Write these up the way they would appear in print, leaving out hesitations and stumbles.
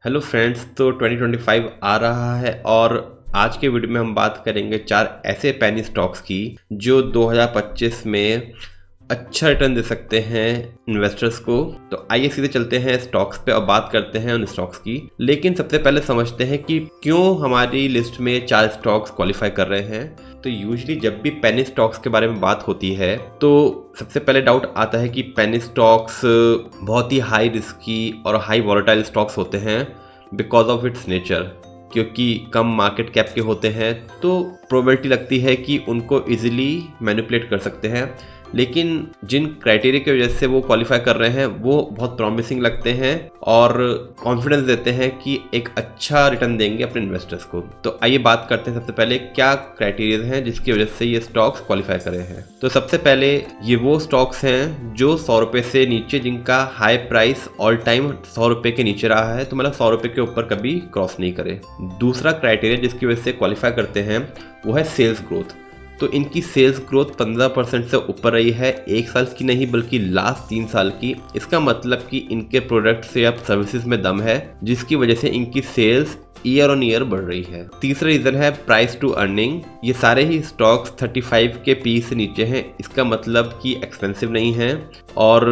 Hello friends, तो 2025 आ रहा है और आज के वीडियो में हम बात करेंगे 4 ऐसे पेनी स्टॉक्स की जो 2025 में अच्छा रिटर्न दे सकते हैं इन्वेस्टर्स को। तो आइए सीधे चलते हैं स्टॉक्स पे और बात करते हैं उन स्टॉक्स की। लेकिन सबसे पहले समझते हैं कि क्यों हमारी लिस्ट में 4 स्टॉक्स क्वालिफाई कर रहे हैं। तो यूजुअली जब भी पेनी स्टॉक्स के बारे में बात होती है तो सबसे पहले डाउट आता है कि पेनी स्टॉक्स बहुत ही हाई रिस्की और हाई वॉलेटाइल स्टॉक्स होते हैं बिकॉज ऑफ इट्स नेचर। क्योंकि कम मार्केट कैप के होते हैं तो प्रोबेबिलिटी लगती है कि उनको इजीली मैनिपुलेट कर सकते हैं। लेकिन जिन क्राइटेरिया की वजह से वो क्वालिफाई कर रहे हैं वो बहुत प्रॉमिसिंग लगते हैं और कॉन्फिडेंस देते हैं कि एक अच्छा रिटर्न देंगे अपने इन्वेस्टर्स को। तो आइए बात करते हैं सबसे पहले क्या क्राइटेरिया हैं जिसकी वजह से ये स्टॉक्स क्वालिफाई करे हैं। तो सबसे पहले ये वो स्टॉक्स हैं जो 100 रुपये से नीचे, जिनका हाई प्राइस ऑल टाइम 100 रुपये के नीचे रहा है, तो मतलब 100 रुपये के ऊपर कभी क्रॉस नहीं करे। दूसरा क्राइटेरिया जिसकी वजह से क्वालिफाई करते हैं वो है सेल्स ग्रोथ। तो इनकी सेल्स ग्रोथ 15% से ऊपर रही है, 1 साल की नहीं बल्कि लास्ट 3 साल की। इसका मतलब कि इनके प्रोडक्ट्स या सर्विसेज में दम है जिसकी वजह से इनकी सेल्स ईयर ऑन ईयर बढ़ रही है। तीसरा रीजन है प्राइस टू अर्निंग। ये सारे ही स्टॉक्स 35 के पी से नीचे हैं, इसका मतलब कि एक्सपेंसिव नहीं है और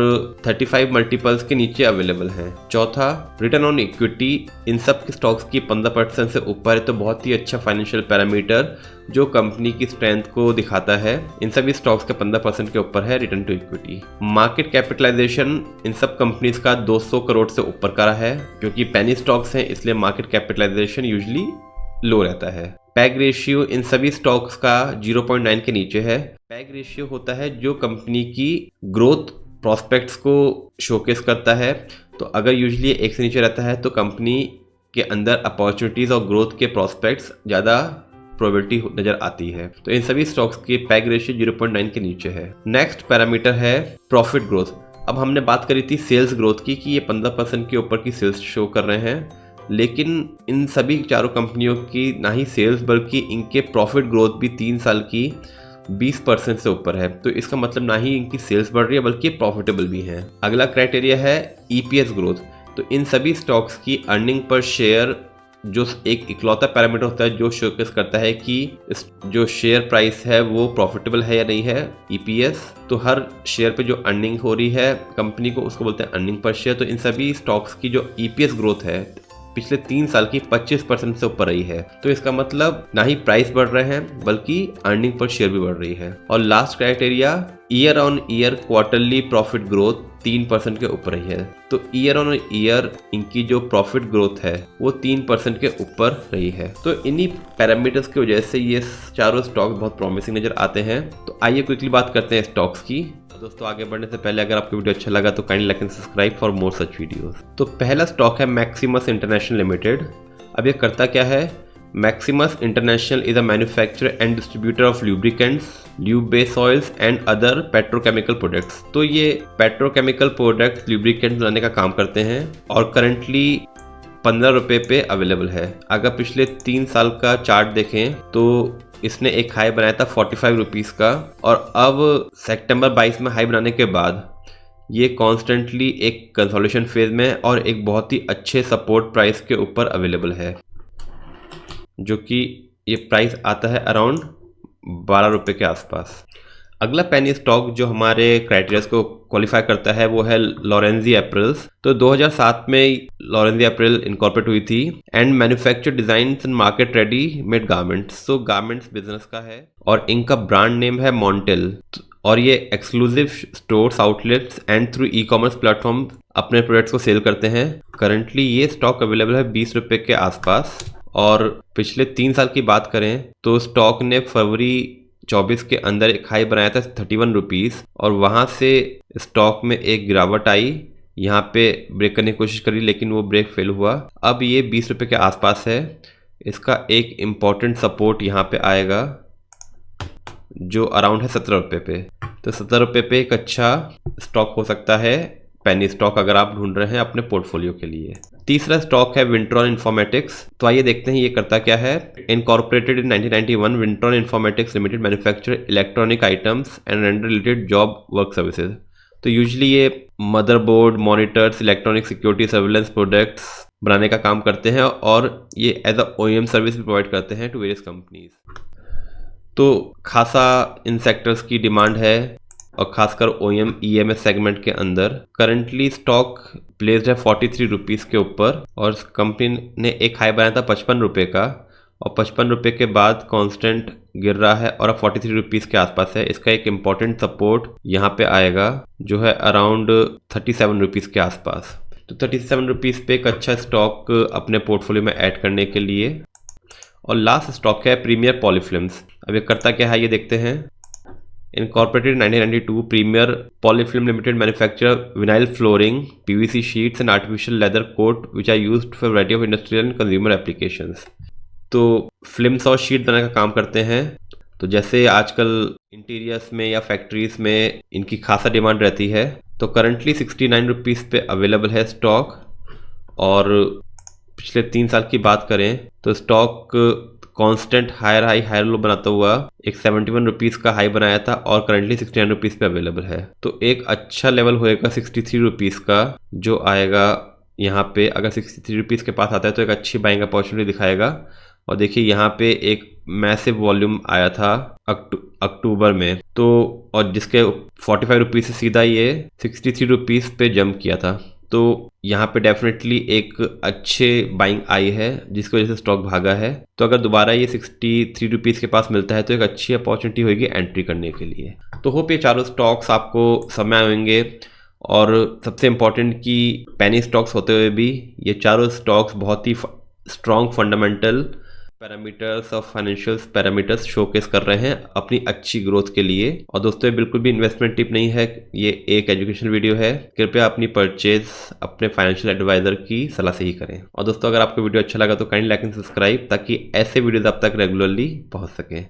35 मल्टीपल्स के नीचे अवेलेबल हैं। चौथा, रिटर्न ऑन इक्विटी। इन सब के स्टॉक्स की 15% से ऊपर है, तो बहुत ही अच्छा फाइनेंशियल पैरामीटर जो कंपनी की स्ट्रेंथ को दिखाता है। इन सभी स्टॉक्स के 15% के ऊपर है return to equity. Market capitalization इन सब कंपनीज का 200 करोड़ से ऊपर का है। क्योंकि पेनी स्टॉक्स हैं इसलिए मार्केट कैपिटलाइजेशन यूजुअली लो रहता है। पैग रेशियो इन सभी स्टॉक्स का 0.9 के नीचे है। पैग रेशियो होता है जो कंपनी की ग्रोथ प्रॉस्पेक्ट्स को शोकेस करता है। तो अगर यूजुअली 1 से नीचे रहता है तो कंपनी के अंदर अपॉर्चुनिटीज और ग्रोथ के प्रॉस्पेक्ट्स ज़्यादा प्रोबेबिलिटी नजर आती है। तो इन सभी स्टॉक्स की पैग रेशियो 0.9 के नीचे है। नेक्स्ट पैरामीटर है प्रॉफिट ग्रोथ। अब हमने बात करी थी सेल्स ग्रोथ की कि ये 15% के ऊपर की सेल्स शो कर रहे हैं, लेकिन इन सभी चारों कंपनियों की ना ही सेल्स बल्कि इनके प्रॉफिट ग्रोथ भी 3 साल की 20% से ऊपर है। तो इसका मतलब ना ही इनकी सेल्स बढ़ रही है बल्कि प्रॉफिटेबल भी है। अगला क्राइटेरिया है ईपीएस ग्रोथ। तो इन सभी स्टॉक्स की अर्निंग पर शेयर जो एक इकलौता पैरामीटर होता है जो शोकेस करता है कि जो शेयर प्राइस है वो प्रॉफिटेबल है या नहीं है, ईपीएस। तो हर शेयर पे जो अर्निंग हो रही है कंपनी को उसको बोलते हैं अर्निंग पर शेयर। तो इन सभी स्टॉक्स की जो ईपीएस ग्रोथ है पिछले 3 साल की 25% से ऊपर रही है। तो इसका मतलब ना ही प्राइस बढ़ रहे हैं बल्कि अर्निंग पर शेयर भी बढ़ रही है। और last criteria year on year quarterly profit growth 3% के ऊपर रही है। तो ईयर ऑन ईयर इनकी जो प्रॉफिट ग्रोथ है वो 3% के ऊपर रही है। तो इन्हीं पैरामीटर्स की वजह से ये चारों स्टॉक्स बहुत प्रॉमिसिंग नजर आते हैं। तो आइए क्विकली बात करते हैं स्टॉक्स की। दोस्तों आगे बढ़ने से पहले अगर आपको वीडियो अच्छा लगा तो kindly like and subscribe for more such videos. तो पहला स्टॉक है मैक्सिमस इंटरनेशनल लिमिटेड। अब ये करता क्या है? Maximus international is a manufacturer and distributor of lubricants, lube base oils and other petrochemical products. तो ये पेट्रोकेमिकल प्रोडक्ट्स लुब्रिकेंट बनाने का काम करते हैं और करंटली 15 रुपये पे अवेलेबल है। अगर पिछले 3 साल का चार्ट देखें तो इसने एक हाई बनाया था 45 रुपीज़ का और अब सितंबर 22 में हाई बनाने के बाद ये कॉन्स्टेंटली एक कंसोलिडेशन फेज में और एक बहुत ही अच्छे सपोर्ट प्राइस के ऊपर अवेलेबल है, जो कि ये प्राइस आता है अराउंड 12 रुपये के आसपास। अगला पेनी स्टॉक जो हमारे क्राइटेरियाज को क्वालिफाई करता है वो है लॉरेंजी एप्रिल्स। तो 2007 में लॉरेंजी एप्रिल इनकॉर्पोरेट हुई थी and manufacture design and market ready made garments. तो गारमेंट्स बिजनेस का है और इनका ब्रांड नेम है मॉन्टेल। और ये exclusive stores, outlets and through e commerce platform अपने प्रोडक्ट्स को सेल करते हैं। करंटली ये स्टॉक अवेलेबल है 20 रुपये के आसपास। और पिछले 3 साल की बात करें तो स्टॉक ने फरवरी 24 के अंदर एक हाई बनाया था 31 रुपीज़ और वहाँ से स्टॉक में एक गिरावट आई। यहाँ पे ब्रेक करने की कोशिश करी लेकिन वो ब्रेक फेल हुआ। अब ये 20 रुपये के आसपास है। इसका एक इम्पॉर्टेंट सपोर्ट यहाँ पे आएगा जो अराउंड है 17 रुपये पे। तो 17 रुपये पे एक अच्छा स्टॉक हो सकता है पेनी स्टॉक अगर आप ढूंढ रहे हैं अपने पोर्टफोलियो के लिए। तीसरा स्टॉक है विंट्रॉन इन्फॉर्मेटिक्स। तो आइए देखते हैं ये करता क्या है। Incorporated in 1991, Vintron informatics limited manufacture electronic items and render related job work services. तो यूजुअली ये motherboard, monitors, electronic security surveillance products बनाने का काम करते हैं और ये एज अ OEM सर्विस भी प्रोवाइड करते हैं टू वेरियस कंपनीज। तो खासा इन सेक्टर्स की डिमांड है और खासकर OEM EMS सेगमेंट के अंदर। करंटली स्टॉक प्लेस्ड है 43 रुपीज़ के ऊपर और कंपनी ने एक हाई बनाया था 55 रुपये का और 55 रुपये के बाद कांस्टेंट गिर रहा है और अब 43 रुपीज़ के आसपास है। इसका एक इम्पॉर्टेंट सपोर्ट यहाँ पे आएगा जो है अराउंड 37 रुपीज़ के आसपास। तो 37 रुपीज़ पे एक अच्छा स्टॉक अपने पोर्टफोलियो में ऐड करने के लिए। और लास्ट स्टॉक है प्रीमियर पॉलीफिल्म्स। अब ये करता क्या है ये देखते हैं। Incorporated 1992, Premier Polyfilm Limited manufacture vinyl flooring, PVC sheets and artificial leather coat which are used for a variety of industrial and consumer applications। तो फिल्म्स और शीट बनाने का काम करते हैं। तो जैसे आजकल इंटीरियर्स में या फैक्ट्रीज में इनकी खासा डिमांड रहती है, तो करंटली 69 रुपीज़ पे अवेलेबल है स्टॉक। और पिछले 3 साल की बात करें तो स्टॉक कांस्टेंट हायर लो बनाता हुआ एक 71 रुपीज़ का हाई बनाया था और करंटली 69 रुपीज़ पे अवेलेबल है। तो एक अच्छा लेवल होएगा 63 रुपीज़ का जो आएगा यहाँ पे। अगर 63 रुपीज़ के पास आता है तो एक अच्छी बाइंग अपॉर्चुनिटी दिखाएगा। और देखिए यहाँ पे एक मैसिव वॉल्यूम आया था अक्टूबर में, तो और जिसके 45 रुपीज़ से सीधा ये 63 रुपीज़ पे जंप किया था। तो यहाँ पे डेफिनेटली एक अच्छे बाइंग आई है जिसकी वजह से स्टॉक भागा है। तो अगर दोबारा ये 63 रुपीज़ के पास मिलता है तो एक अच्छी अपॉर्चुनिटी होगी एंट्री करने के लिए। तो होप ये चारों स्टॉक्स आपको समझ आएंगे। और सबसे इम्पॉर्टेंट कि पेनी स्टॉक्स होते हुए भी ये चारों स्टॉक्स बहुत ही स्ट्रॉन्ग फंडामेंटल पैरामीटर्स और फाइनेंशियल पैरामीटर्स शोकेस कर रहे हैं अपनी अच्छी ग्रोथ के लिए। और दोस्तों ये बिल्कुल भी इन्वेस्टमेंट टिप नहीं है, ये एक एजुकेशन वीडियो है। कृपया अपनी परचेज अपने फाइनेंशियल एडवाइजर की सलाह से ही करें। और दोस्तों अगर आपको वीडियो अच्छा लगा तो काइंडली लाइक एंड सब्सक्राइब ताकि ऐसे वीडियोज आप तक रेगुलरली पहुंच सकें।